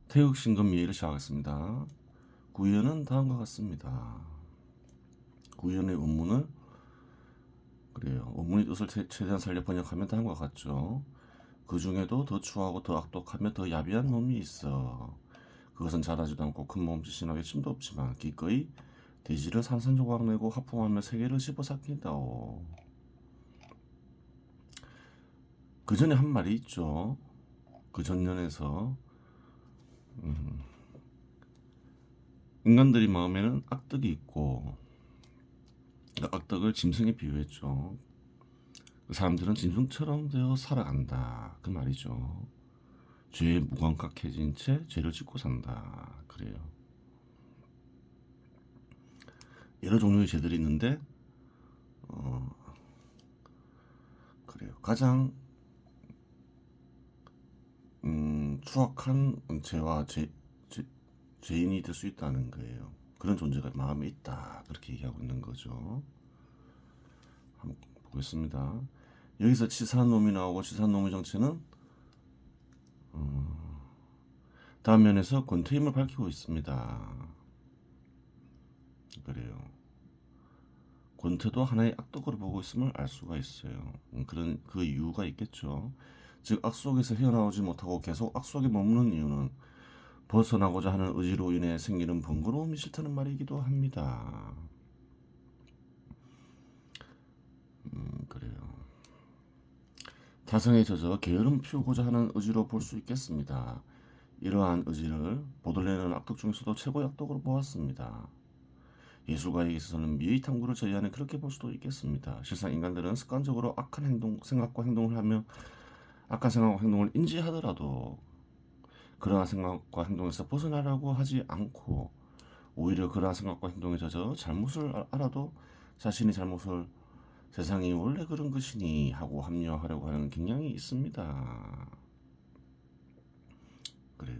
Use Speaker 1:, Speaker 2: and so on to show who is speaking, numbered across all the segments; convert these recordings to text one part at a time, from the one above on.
Speaker 1: 태극신금 예의를 시작하겠습니다. 구의어는 다음과 같습니다. 구의어의 원문을 그래요. 원문의 뜻을 최대한 살려 번역하면 다음과 같죠. 그 중에도 더 추하고 더 악독하며 더 야비한 놈이 있어. 그것은 자라지도 않고 큰 몸짓이나 외침도 없지만 기꺼이 대지를 산산조각 내고 하품하며 세계를 씹어삼킨다오. 그 전에 한 말이 있죠. 그 전년에서 인간들이 마음에는 악덕이 있고 그 악덕을 짐승에 비유했죠. 그 사람들은 짐승처럼 되어 살아간다. 그 말이죠. 죄에 무감각해진 채 죄를 짓고 산다. 그래요. 여러 종류의 죄들이 있는데 그래요. 가장 추악한 죄와 죄인이 될 수 있다는 거예요. 그런 존재가 마음에 있다. 그렇게 얘기하고 있는 거죠. 한번 보겠습니다. 여기서 치사한 놈이 나오고 치사한 놈의 정체는 다음 면에서 권태임을 밝히고 있습니다. 그래요. 권태도 하나의 악덕으로 보고 있음을 알 수가 있어요. 그런 그 이유가 있겠죠. 즉 악속에서 헤어나오지 못하고 계속 악속에 머무는 이유는 벗어나고자 하는 의지로 인해 생기는 번거로움이 싫다는 말이기도 합니다. 그래요. 타성에 젖어 게으름 피우고자 하는 의지로 볼 수 있겠습니다. 이러한 의지를 보들레는 악덕 중에서도 최고의 악덕으로 보았습니다. 예술가에게 있어서는 미의 탐구를 저해하는 그렇게 볼 수도 있겠습니다. 실상 인간들은 습관적으로 악한 생각과 행동을 하며 악한 생각과 행동을 인지하더라도 그러한 생각과 행동에서 벗어나려고 하지 않고 오히려 그러한 생각과 행동에 젖어 잘못을 알아도 자신의 잘못을 세상이 원래 그런 것이니 하고 합리화하려고 하는 경향이 있습니다. 그래요.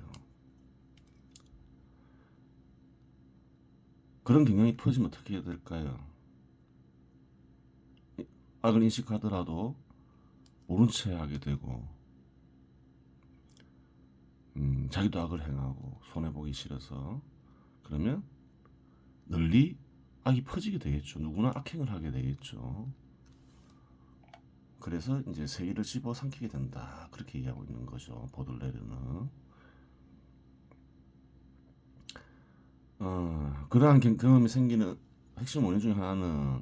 Speaker 1: 그런 경향이 퍼지면 어떻게 해야 될까요? 악을 인식하더라도 모른 채 하게 되고 자기도 악을 행하고 손해보기 싫어서 그러면 널리 악이 퍼지게 되겠죠. 누구나 악행을 하게 되겠죠. 그래서 이제 세계를 집어삼키게 된다. 그렇게 얘기하고 있는 거죠. 보들레르는. 그러한 경험이 생기는 핵심 원인 중에 하나는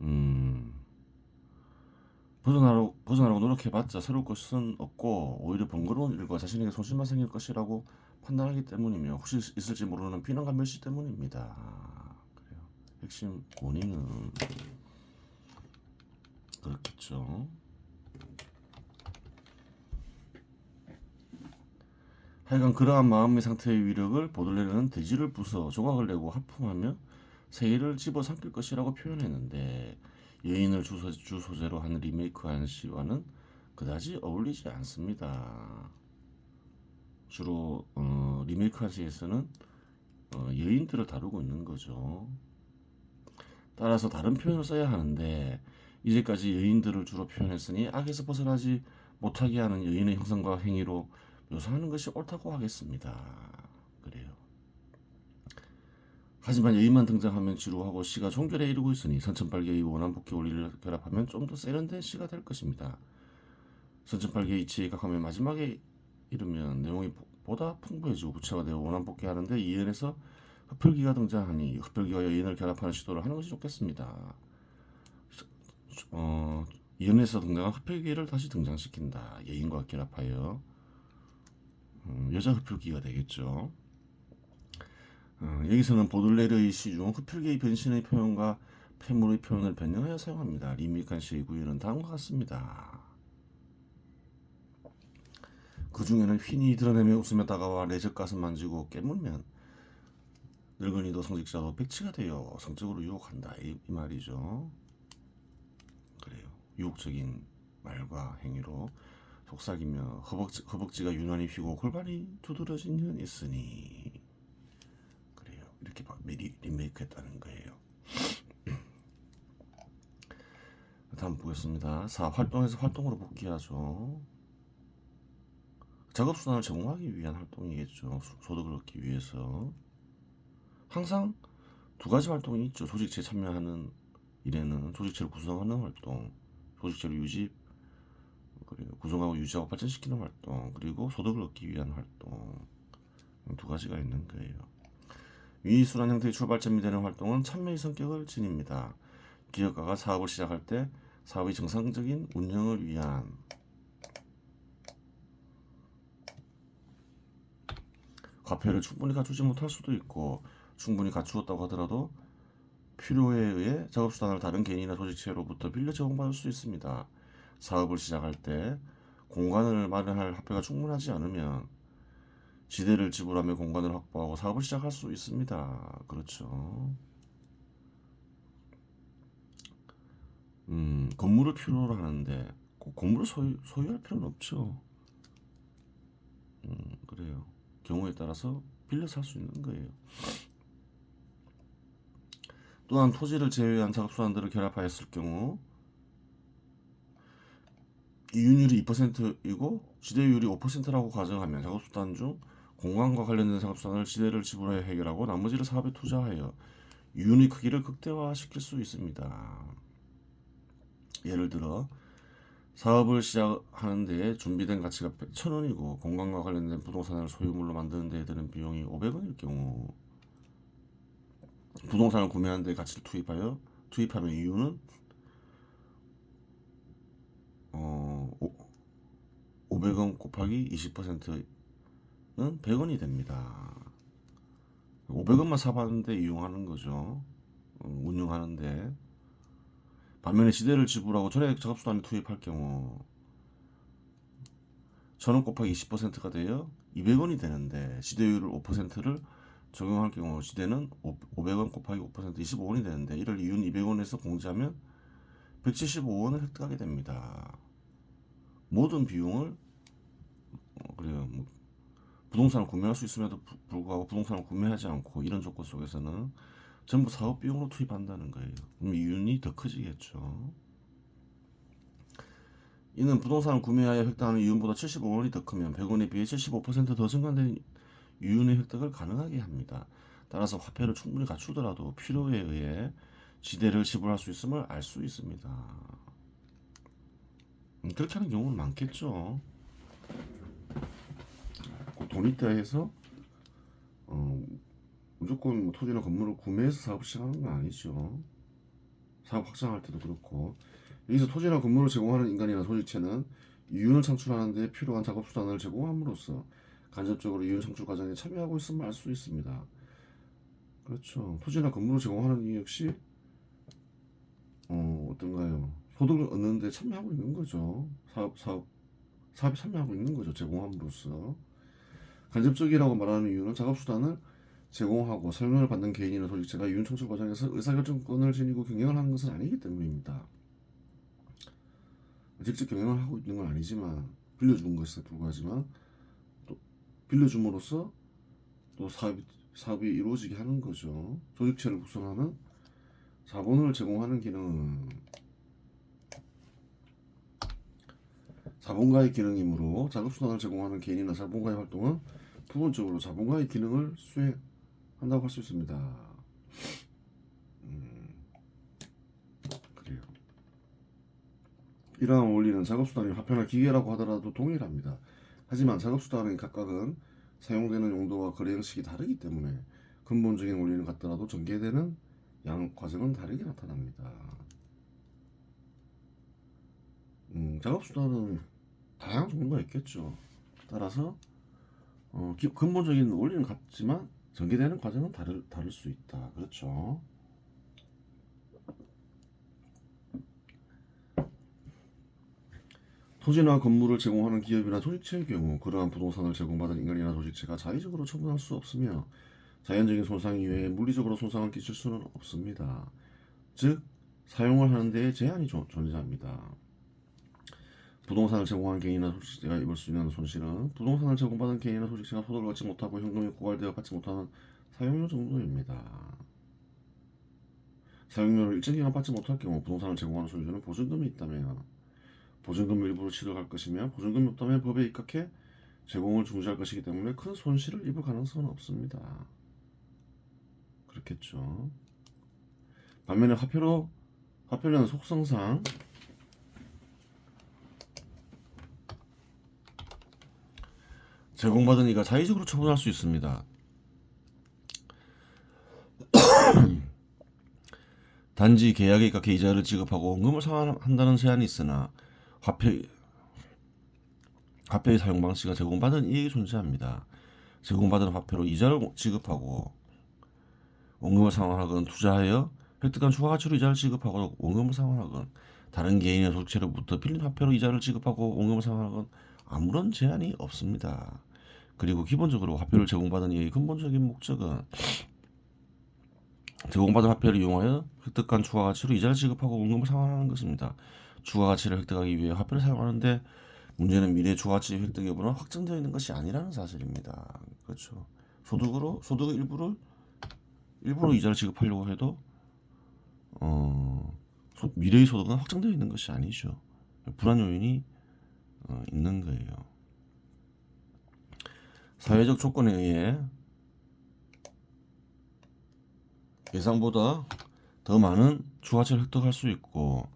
Speaker 1: 음, 벗어나려고 노력해봤자 새로울 것은 없고 오히려 번거로운 일과 자신에게 손실만 생길 것이라고 판단하기 때문이며 혹시 있을지 모르는 비난과 멸시 때문입니다. 그래요. 핵심 원인은 그렇겠죠. 하여간 그러한 마음의 상태의 위력을 보들레르는 대지를 부숴 조각을 내고 하품하며 세계를 집어삼킬 것이라고 표현했는데 여인을 주 소재로 한 리메이크한 시와는 그다지 어울리지 않습니다. 주로 리메이크한 시에서는 여인들을 다루고 있는 거죠. 따라서 다른 표현을 써야 하는데 이제까지 여인들을 주로 표현했으니 악에서 벗어나지 못하게 하는 여인의 형상과 행위로 묘사하는 것이 옳다고 하겠습니다. 그래요. 하지만 여인만 등장하면 지루하고 시가 종결에 이르고 있으니 선천발계의 원한복귀 원리를 결합하면 좀 더 세련된 시가 될 것입니다. 선천발계 이치에 각하면 마지막에 이르면 내용이 보다 풍부해지고 구체화되어 원한복귀하는데 이연에서 흡혈귀가 등장하니 흡혈귀와 여인을 결합하는 시도를 하는 것이 좋겠습니다. 이연에서 등장한 흡혈귀를 다시 등장시킨다. 여인과 결합하여 여자 흡혈귀가 되겠죠. 여기서는 보들레르의 시 중 흡혈귀의 변신의 표현과 폐물의 표현을 변형하여 사용합니다. 리메이크한 시의 구현은 다음과 같습니다. 그 중에는 휘니 드러내며 웃으며 다가와 내 젖가슴 만지고 깨물면 늙은이도 성직자도 백치가 되어 성적으로 유혹한다. 이 말이죠. 그래요. 유혹적인 말과 행위로 속삭이며 허벅지가 유난히 휘고 골반이 두드러진 현 있으니 그래요. 이렇게 미리 리메이크했다는 거예요. 다음 보겠습니다. 4. 활동에서 활동으로 복귀하죠. 작업수단을 제공하기 위한 활동이겠죠. 소득을 얻기 위해서. 항상 두 가지 활동이 있죠. 조직체에 참여하는 일에는 조직체를 구성하는 활동, 조직체를 유지, 그리고 구성하고 유지하고 발전시키는 활동, 그리고 소득을 얻기 위한 활동. 두 가지가 있는 거예요. 위순환 형태의 출발점이 되는 활동은 참여의 성격을 지닙니다. 기업가가 사업을 시작할 때 사업의 정상적인 운영을 위한 과표를 충분히 갖추지 못할 수도 있고 충분히 갖추었다고 하더라도 필요에 의해 작업수단을 다른 개인이나 조직체로부터 빌려 제공받을 수 있습니다. 사업을 시작할 때 공간을 마련할 화폐가 충분하지 않으면 지대를 지불하며 공간을 확보하고 사업을 시작할 수 있습니다. 그렇죠. 건물을 필요로 하는데 꼭 건물을 소유할 필요는 없죠. 그래요. 경우에 따라서 빌려 살 수 있는 거예요. 또한 토지를 제외한 작업수단들을 결합하였을 경우 이윤율이 2%이고 지대율이 5%라고 가정하면 작업수단 중 공간과 관련된 작업수단을 지대를 지불하여 해결하고 나머지를 사업에 투자하여 이윤의 크기를 극대화시킬 수 있습니다. 예를 들어 사업을 시작하는 데 준비된 가치가 1,000원이고 공간과 관련된 부동산을 소유물로 만드는 데 드는 비용이 500원일 경우 부동산을 구매하는 데 가치를 투입하면 이윤은 500원 곱하기 20%는 100원이 됩니다. 500원만 사봤는데 이용하는 거죠. 운영하는데. 반면에 지대를 지불하고 전액 작업수단에 투입할 경우 1,000원 곱하기 20%가 되어 200원이 되는데 지대율을 5%를 적용할 경우 지대는 500원 곱하기 5% 25원이 되는데 이를 이윤 200원에서 공제하면 175원을 획득하게 됩니다. 모든 비용을 그래요. 부동산을 구매할 수 있음에도 불구하고 부동산을 구매하지 않고 이런 조건 속에서는 전부 사업 비용으로 투입한다는 거예요. 그럼 이윤이 더 커지겠죠. 이는 부동산을 구매하여 획득하는 이윤보다 75원이 더 크면 100원에 비해 75%더 증가된 이윤의 획득을 가능하게 합니다. 따라서 화폐를 충분히 갖추더라도 필요에 의해 지대를 지불할 수 있음을 알 수 있습니다. 그렇게 하는 경우는 많겠죠. 돈 있다 해서 무조건 토지나 건물을 구매해서 사업을 시작하는 건 아니죠. 사업 확장할 때도 그렇고 여기서 토지나 건물을 제공하는 인간이나 조직체는 이윤을 창출하는 데 필요한 작업수단을 제공함으로써 간접적으로 이윤 창출 과정에 참여하고 있음을 알 수 있습니다. 그렇죠. 토지나 건물을 제공하는 이 역시 어떤가요? 소득을 얻는 데 참여하고 있는 거죠. 사업에 참여하고 있는 거죠. 제공함으로써. 간접적이라고 말하는 이유는 작업수단을 제공하고 설명을 받는 개인이나 조직체가 이윤 창출 과정에서 의사결정권을 지니고 경영을 하는 것은 아니기 때문입니다. 직접 경영을 하고 있는 건 아니지만 빌려준 것에 불과하지만 또 빌려줌으로써 또 사업이 이루어지게 하는 거죠. 조직체를 구성하는 자본을 제공하는 기능은 자본가의 기능이므로 작업수단을 제공하는 개인이나 자본가의 활동은 부분적으로 자본가의 기능을 수행한다고 할 수 있습니다. 그래요. 이러한 원리는 작업수단이 화폐나 기계라고 하더라도 동일합니다. 하지만 작업수단의 각각은 사용되는 용도와 거래 형식이 다르기 때문에 근본적인 원리는 같더라도 전개되는 양 과정은 다르게 나타납니다. 작업수단은 다양한 종류가 있겠죠. 따라서 근본적인 원리는 같지만 전개되는 과정은 다를 수 있다. 그렇죠. 토지나 건물을 제공하는 기업이나 조직체의 경우 그러한 부동산을 제공받은 인간이나 조직체가 자의적으로 처분할 수 없으며 자연적인 손상 이외에 물리적으로 손상을 끼칠 수는 없습니다. 즉 사용을 하는 데에 제한이 존재합니다. 부동산을 제공한 개인이나 조직체가 입을 수 있는 손실은 부동산을 제공받은 개인이나 조직체가 소득을 얻지 못하고 현금이 고갈되어 받지 못하는 사용료 정도입니다. 사용료를 일정 기간 받지 못할 경우 부동산을 제공하는 소유주는 보증금이 있다면 보증금 일부를 치러갈 것이며 보증금이 없다면 법에 입각해 제공을 중지할 것이기 때문에 큰 손실을 입을 가능성은 없습니다. 그렇겠죠. 반면에 화폐는 속성상 제공받은 이가 자의적으로 처분할 수 있습니다. 단지 계약에 입각해 이자를 지급하고 원금을 상환한다는 제한이 있으나 화폐의 사용 방식은 제공받은 이익이 존재합니다. 제공받은 화폐로 이자를 지급하고 원금을 상환하건 투자하여 획득한 추가가치로 이자를 지급하고 원금을 상환하건 다른 개인의 소득체로부터 빌린 화폐로 이자를 지급하고 원금을 상환하건 아무런 제한이 없습니다. 그리고 기본적으로 화폐를 제공받은 이의 근본적인 목적은 제공받은 화폐를 이용하여 획득한 추가가치로 이자를 지급하고 원금을 상환하는 것입니다. 추가가치를 획득하기 위해 화폐를 사용하는데 문제는 미래 추가가치 획득 여부는 확정되어 있는 것이 아니라는 사실입니다. 그렇죠. 소득의 일부러 이자를 지급하려고 해도 미래의 소득은 확정되어 있는 것이 아니죠. 불안 요인이 있는 거예요. 사회적 조건에 의해 예상보다 더 많은 추가가치를 획득할 수 있고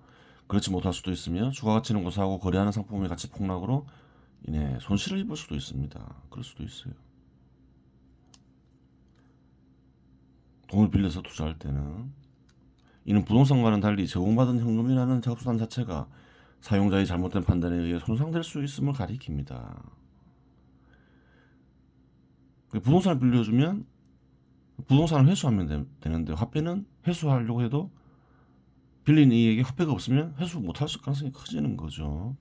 Speaker 1: 그렇지 못할 수도 있으며 추가가치는 고사하고 거래하는 상품의 가치 폭락으로 인해 손실을 입을 수도 있습니다. 그럴 수도 있어요. 돈을 빌려서 투자할 때는 이는 부동산과는 달리 제공받은 현금이라는 작업수단 자체가 사용자의 잘못된 판단에 의해 손상될 수 있음을 가리킵니다. 부동산을 빌려주면 부동산을 회수하면 되는데 화폐는 회수하려고 해도 빌린 이에게 화폐가 없으면 회수 못할 가능성이 커지는 거죠.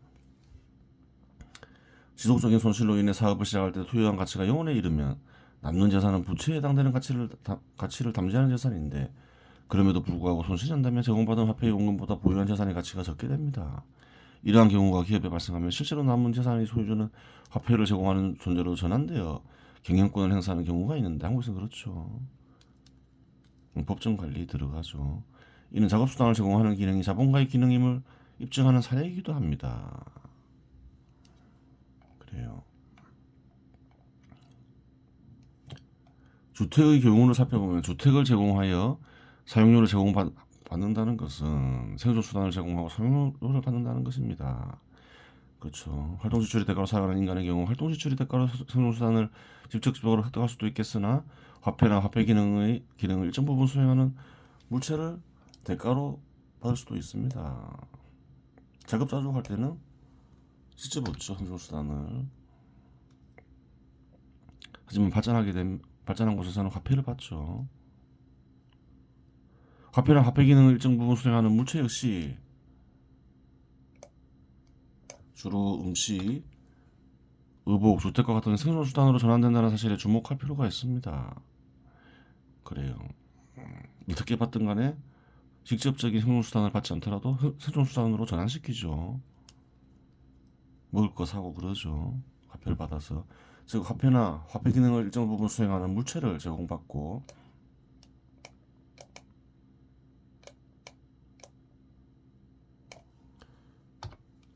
Speaker 1: 지속적인 손실로 인해 사업을 시작할 때 투여한 가치가 0원에 이르면 남는 재산은 부채에 해당되는 가치를 담지하는 재산인데 그럼에도 불구하고 손실이 난다면 제공받은 화폐의 원금보다 보유한 재산의 가치가 적게 됩니다. 이러한 경우가 기업에 발생하면 실제로 남은 재산의 소유주는 화폐를 제공하는 존재로 전환되어 경영권을 행사하는 경우가 있는데 한국에서는 그렇죠. 법정 관리 들어가죠. 이는 작업수단을 제공하는 기능이 자본가의 기능임을 입증하는 사례이기도 합니다. 그래요. 주택의 경우를 살펴보면 주택을 제공하여 사용료를 제공받는다는 것은 생존수단을 제공하고 사용료를 받는다는 것입니다. 그렇죠. 활동지출이 대가로 살아가는 인간의 경우 활동지출이 대가로 생존수단을 직접적으로 획득할 수도 있겠으나 화폐나 화폐 기능을 일정 부분 수행하는 물체를 대가로 받을 수도 있습니다. 자급자족할 때는 직접 얻죠. 생존수단을. 하지만 발전한 곳에서는 화폐를 받죠. 화폐나 화폐 기능을 일정 부분 수행하는 물체 역시 주로 음식, 의복, 주택과 같은 생존수단으로 전환된다는 사실에 주목할 필요가 있습니다. 그래요. 어떻게 받든 간에 직접적인 생존수단을 받지 않더라도 생존수단으로 전환시키죠. 먹을 거 사고 그러죠. 화폐를 받아서. 즉 화폐나 화폐 기능을 일정 부분 수행하는 물체를 제공받고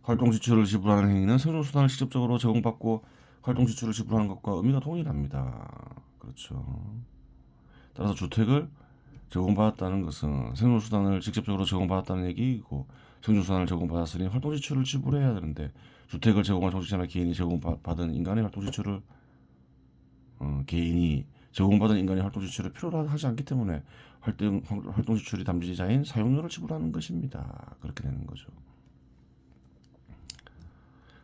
Speaker 1: 활동지출을 지불하는 행위는 생존수단을 직접적으로 제공받고 활동지출을 지불하는 것과 의미가 동일합니다. 그렇죠. 따라서 주택을 제공받았다는 것은 생존수단을 직접적으로 제공받았다는 얘기이고 생존수단을 제공받았으니 활동지출을 지불해야 되는데 주택을 제공한 정치자나 개인이 제공받은 인간의 활동지출을 개인이 제공받은 인간의 활동지출을 필요로 하지 않기 때문에 활동지출이 담지자인 사용료를 지불하는 것입니다. 그렇게 되는 거죠.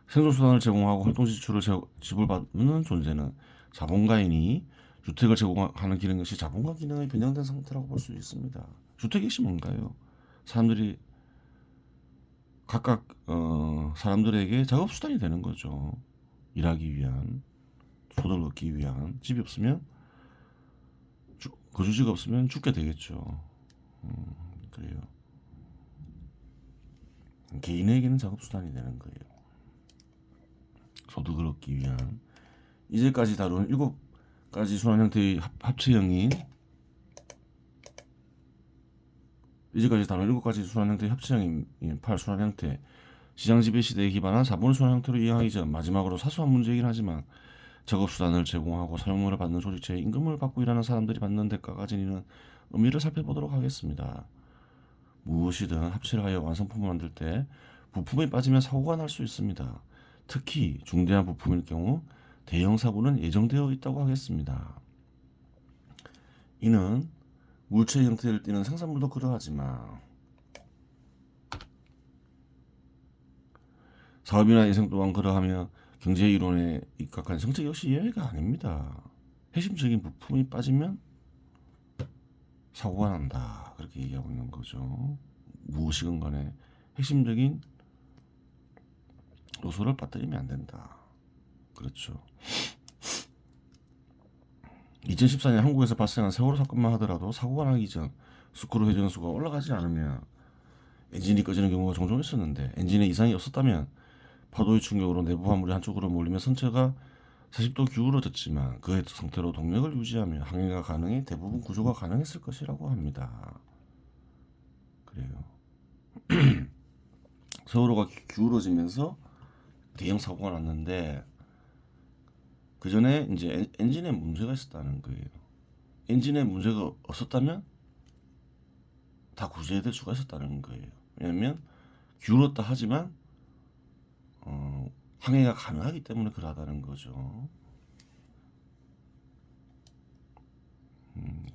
Speaker 1: 생존수단을 제공하고 활동지출을 지불받는 존재는 자본가인이 주택을 제공하는 기능 역시 자본가 기능의 변형된 상태라고 볼 수 있습니다. 주택이 역시 뭔가요? 사람들이 각각 사람들에게 작업수단이 되는 거죠. 일하기 위한, 소득을 얻기 위한. 집이 없으면 거주지가 없으면 죽게 되겠죠. 그래요. 개인에게는 작업수단이 되는 거예요. 소득을 얻기 위한. 이제까지 다룬 7가지 순환 형태의 합체형인 이제까지 다룬 7가지 순환 형태의 합체형인 8순환 형태 시장 지배 시대에 기반한 자본순환 형태로 이행하기 전 마지막으로 사소한 문제이긴 하지만 작업수단을 제공하고 사용료를 받는 조직체에 임금을 받고 일하는 사람들이 받는 대가가 지니는 의미를 살펴보도록 하겠습니다. 무엇이든 합체를 하여 완성품을 만들 때 부품이 빠지면 사고가 날 수 있습니다. 특히 중대한 부품일 경우 대형 사고는 예정되어 있다고 하겠습니다. 이는 물체 형태를 띠는 생산물도 그러하지만 사업이나 인생 또한 그러하며 경제 이론에 입각한 정책 역시 예외가 아닙니다. 핵심적인 부품이 빠지면 사고가 난다. 그렇게 얘기하고 있는 거죠. 무엇이건 간에 핵심적인 요소를 빠뜨리면 안 된다. 그렇죠. 2014년 한국에서 발생한 세월호 사건만 하더라도 사고가 나기 전 스크류 회전수가 올라가지 않으면 엔진이 꺼지는 경우가 종종 있었는데 엔진에 이상이 없었다면 파도의 충격으로 내부 화물이 한쪽으로 몰리며 선체가 40도 기울어졌지만 그 상태로 동력을 유지하며 항해가 가능해 대부분 구조가 가능했을 것이라고 합니다. 그래요. 세월호가 기울어지면서 대형 사고가 났는데 그 전에 이제 엔진에 문제가 있었다는 거예요. 엔진에 문제가 없었다면 다 구제될 수가 있었다는 거예요. 왜냐하면 기울었다 하지만 항해가 가능하기 때문에 그러하다는 거죠.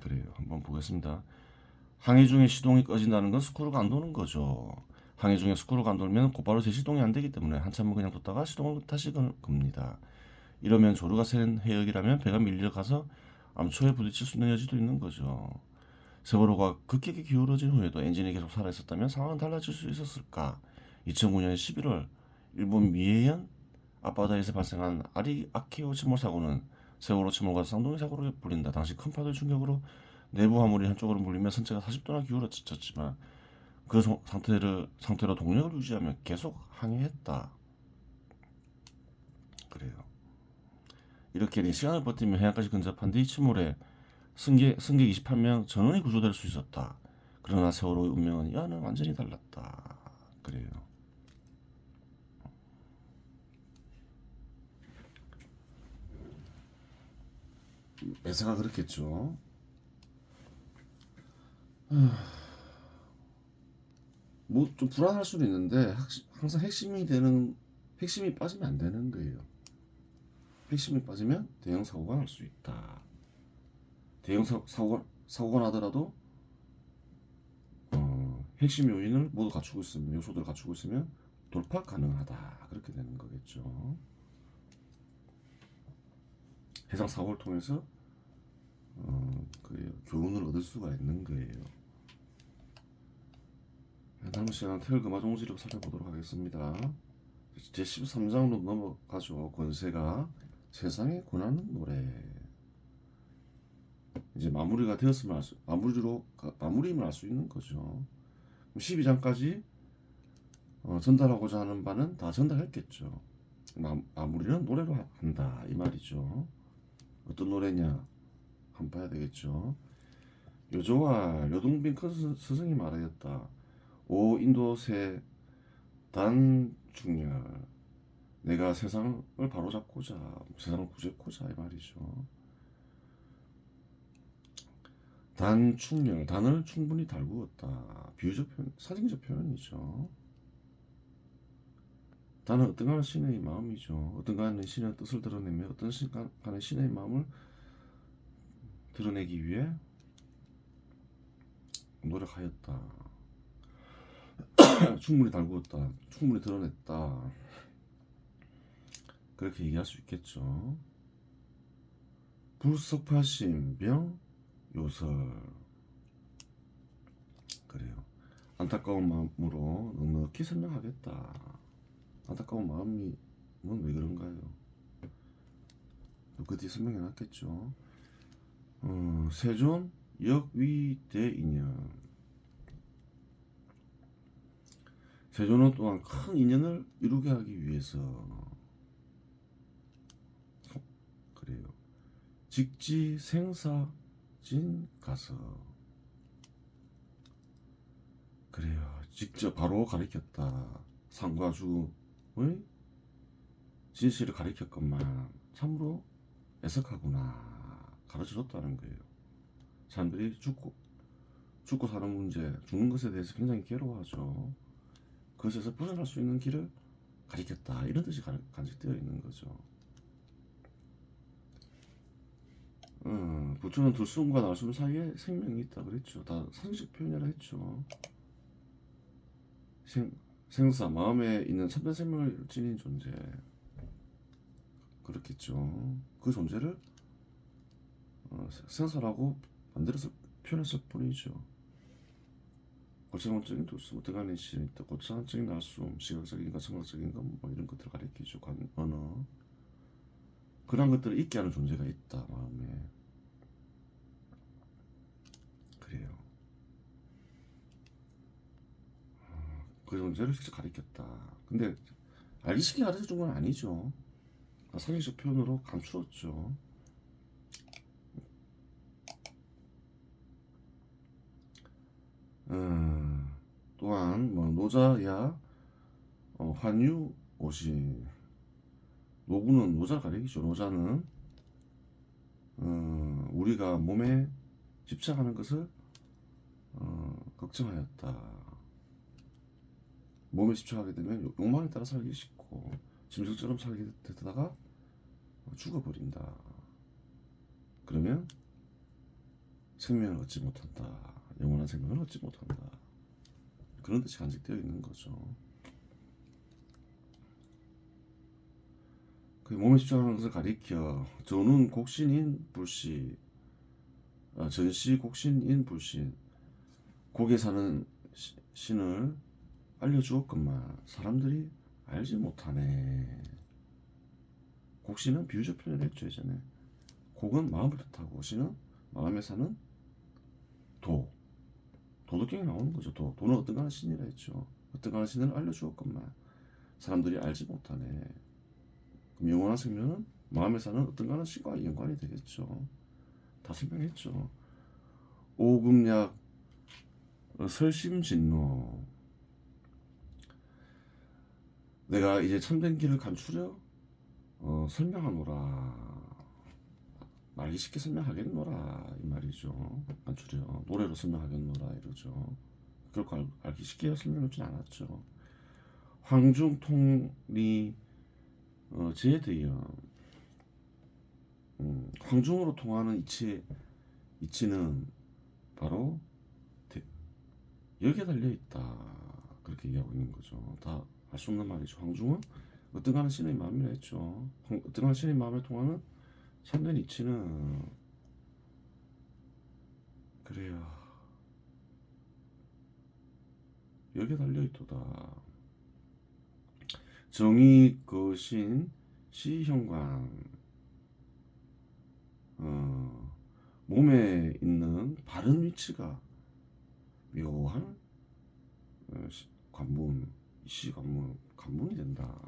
Speaker 1: 그래요. 한번 보겠습니다. 항해 중에 시동이 꺼진다는 건 스크루가 안 도는 거죠. 항해 중에 스크루가 안 돌면 곧바로 재시동이 안 되기 때문에 한참은 그냥 뒀다가 시동을 다시 겁니다. 이러면 조류가 센 해역이라면 배가 밀려가서 암초에 부딪힐 수 있는 여지도 있는 거죠. 세월호가 급격히 기울어진 후에도 엔진이 계속 살아있었다면 상황은 달라질 수 있었을까? 2009년 11월 일본 미에현 앞바다에서 발생한 아키오 침몰 사고는 세월호 침몰과 쌍둥이 사고로 불린다. 당시 큰 파도의 충격으로 내부 화물이 한쪽으로 몰리며 선체가 40도나 기울어졌지만 그 상태로 동력을 유지하며 계속 항해했다. 그래요. 이렇게 시간을 버티며 해안까지 근접한 뒤 침몰에 승객 28명 전원이 구조될 수 있었다. 그러나 세월호의 운명은 이와는 완전히 달랐다. 그래요. 매사가 그렇겠죠. 뭐 좀 불안할 수도 있는데 항상 핵심이 빠지면 안 되는 거예요. 핵심이 빠지면 대형 사고가 날 수 있다. 대형 사고가 나더라도 핵심 요소들을 갖추고 있으면 돌파 가능하다. 그렇게 되는 거겠죠. 해상 사고를 통해서 교훈을 얻을 수가 있는 거예요. 다음 시간은 태열금화 종지를 살펴보도록 하겠습니다. 제 13장으로 넘어가죠. 권세가 세상에 권하는 노래. 이제 마무리가 되었으면 마무리임을 알 수 있는 거죠. 12장까지 전달하고자 하는 바는 다 전달했겠죠. 마무리는 노래로 한다 이 말이죠. 어떤 노래냐 한번 봐야 되겠죠. 요조와 료동빈 큰 스승이 말하였다. 오 인도새 단중렬 내가 세상을 바로잡고자 세상을 구제코자 이 말이죠. 단충렬 단을 충분히 달구었다. 비유적 표현, 사진적 표현이죠. 단은 어떤가는 신의 마음이죠. 어떤가는 신의 뜻을 드러내며 어떤 간의 신의 마음을 드러내기 위해 노력하였다. 충분히 달구었다. 충분히 드러냈다. 그렇게 얘기할 수 있겠죠. 불석파심 병 요설. 그래요. 안타까운 마음으로 넉넉히 설명하겠다. 안타까운 마음이 왜 그런가요? 그 뒤에 설명해놨겠죠. 세존 역위대인연. 세존은 또한 큰 인연을 이루게 하기 위해서 그래요. 직지생사진 가서 그래요. 직접 바로 가리켰다. 상과 주의 진실을 가리켰건만 참으로 애석하구나 가르쳐줬다는 거예요. 사람들이 죽고 사는 문제, 죽는 것에 대해서 굉장히 괴로워하죠. 그것에서 벗어날 수 있는 길을 가리켰다, 이런 뜻이 간직되어 있는 거죠. 부처는 들숨과 날숨 사이에 생명이 있다 그랬죠. 다 상식 표현이라 했죠. 생사, 마음에 있는 참된 생명을 지닌 존재, 그렇겠죠. 그 존재를 생사라고 만들어서 표현했을 뿐이죠. 고차원적인 들숨, 어떠한 시, 또 고차원적인 날숨, 시각적인가 청각적인가 뭐 이런 것들을 가리키죠. 언어, 그런 것들을 있게 하는 존재가 있다 마음에. 그래요. 그 존재를 직접 가리켰다. 근데 알기 쉽게 가르쳐 준 건 아니죠. 상식적 표현으로 감추었죠. 또한 뭐 노자야 환유 오시, 노구는 노자를 가리키죠. 노자는 우리가 몸에 집착하는 것을 걱정하였다. 몸에 집착하게 되면 욕망에 따라 살기 쉽고 짐승처럼 살게 되다가 죽어버린다. 그러면 생명을 얻지 못한다. 영원한 생명을 얻지 못한다. 그런 뜻이 간직되어 있는 거죠. 그 몸에 집착하는 것을 가리켜 전운 곡신인 불시, 전시 곡신인 불신, 곡에 사는 신을 알려주었건만 사람들이 알지 못하네. 곡신은 비유적 표현을 했죠. 예전에 곡은 마음을 뜻하고 신은 마음에 사는 도덕경에 나오는 거죠. 도는 어떤가는 신이라 했죠. 어떤가는 신을 알려주었건만 사람들이 알지 못하네. 그럼 영원한 생명은 마음에 사는 어떤가는 신과 연관이 되겠죠. 다 설명했죠. 오금약 설심진노, 내가 이제 참된 길을 감추려 설명하노라. 말기 쉽게 설명하겠노라 이 말이죠. 감추려 노래로 설명하겠노라 이러죠. 그걸 알기 쉽게 설명하진 않았죠. 황중통리 제대연, 황중으로 통하는 이치는 바로 여기에 달려 있다. 그렇게 얘기하고 있는 거죠. 다 알 수 없는 말이죠. 황중은 어떤가는 신의 마음이라 했죠. 어떤가는 신의 마음에 통하는 참된 이치는 그래요. 여기에 달려 있도다. 정의 거신 시현관, 몸에 있는 바른 위치가 묘한 관문, 관문이 된다.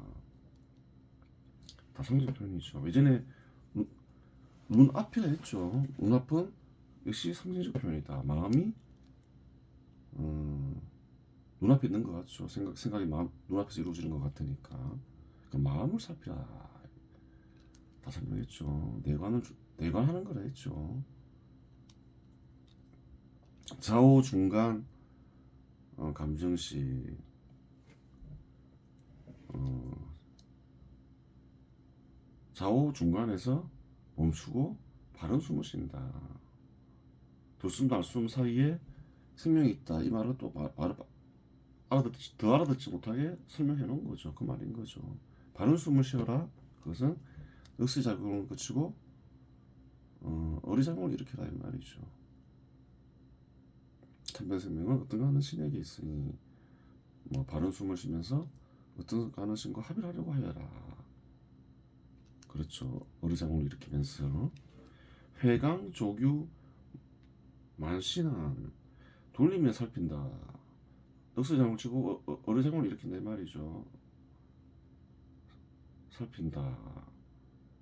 Speaker 1: 다 상징 표현이죠. 예전에 눈앞이라 했죠. 눈앞은 역시 상징적 표현이다. 마음이 눈앞에 있는 것 같죠. 생각이 눈앞에서 이루어지는 것 같으니까. 그러니까 마음을 살피라. 다 설명했죠. 내관하는 거라 했죠. 좌우 중간 감정시, 좌우 중간에서 멈추고 바른 숨을 쉰다. 들숨 날숨 사이에 생명이 있다. 이 말을 또 더 알아듣지 못하게 설명해 놓은 거죠. 그 말인 거죠. 바른 숨을 쉬어라. 그것은 역시작용을 거치고 어리작용을 일으켜라 이 말이죠. 참된 생명은 어떤가 하는 신에게 있으니 뭐 바른 숨을 쉬면서 어떤가 하는 신과 합의를 하려고 하여라. 그렇죠. 어리작용을 일으키면서 회강 조규 만신한, 돌리며 살핀다. 넉스장을 치고 어리작용을 일으킨다 이 말이죠. 살핀다.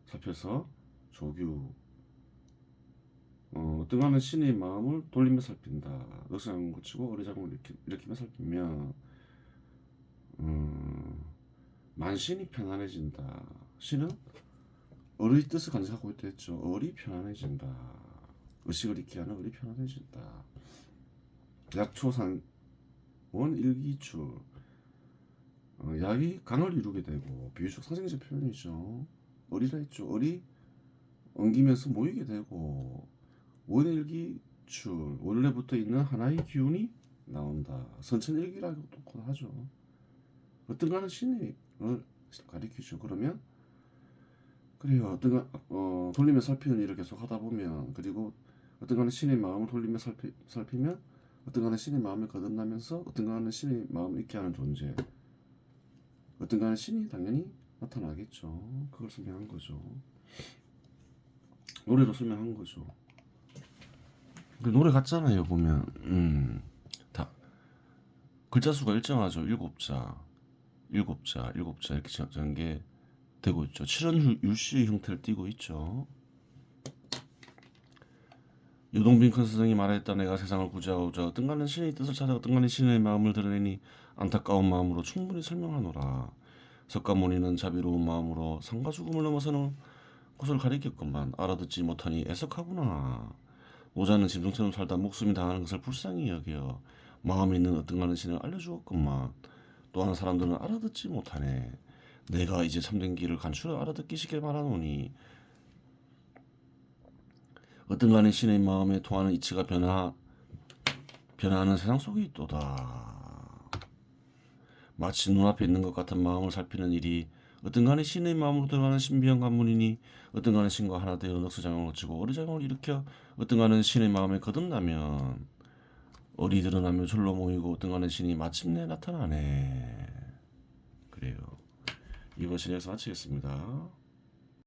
Speaker 1: 살펴서 조규, 어떠한 신의 마음을 돌리며 살핀다. 넉스장을 치고 어리작용을 일으키며 살피면 만신이 편안해진다. 신은 을의 뜻을 간직하고 있다 했죠. 을이 편안해진다. 의식을 잃게 하는 을이 편안해진다. 약초산 원일기출. 약이 강을 이루게 되고 비유적 상징적 표현이죠. 을이라 했죠. 을이 엉기면서 모이게 되고 원일기출 원래부터 있는 하나의 기운이 나온다. 선천일기라고도 하죠. 어떤가는 신을 가리키죠. 그러면 그래요. 어떤가 돌리며 살피는 일을 계속 하다 보면 그리고 어떤가는 신의 마음을 돌리며 살피면 어떤가는 신의 마음을 거듭나면서 어떤가는 신의 마음을 잊게 하는 존재. 어떤가는 신이 당연히 나타나겠죠. 그걸 설명한 거죠. 노래로 설명한 거죠. 그 노래 같잖아요. 보면 다 글자 수가 일정하죠. 일곱 자 이렇게 전개 되고 있죠. 7원 율시 형태를 띠고 있죠. 유동빈 큰 스승이 말했다. 내가 세상을 구제하고자 어떤가는 신의 뜻을 찾아 어떤가는 신의 마음을 드러내니 안타까운 마음으로 충분히 설명하노라. 석가모니는 자비로운 마음으로 삶과 죽음을 넘어서는 곳을 가리켰건만 알아듣지 못하니 애석하구나. 오자는 짐승처럼 살다 목숨이 당하는 것을 불쌍히 여겨 마음에 있는 어떤가는 신을 알려주었건만 또한 사람들은 알아듣지 못하네. 내가 이제 참된 길을 간추려 알아듣기 쉽게 말하노니 어떤가는 신의 마음에 통하는 이치가 변화하는 세상 속에 있도다. 마치 눈앞에 있는 것 같은 마음을 살피는 일이 어떤가는 신의 마음으로 들어가는 신비한 관문이니 어떤가는 신과 하나 되어 넉수장을 거치고 어리장을 일으켜 어떤가는 신의 마음에 거듭나면 어리 드러나며 절로 모이고 어떤가는 신이 마침내 나타나네. 그래요. 이번 시리즈 마치겠습니다.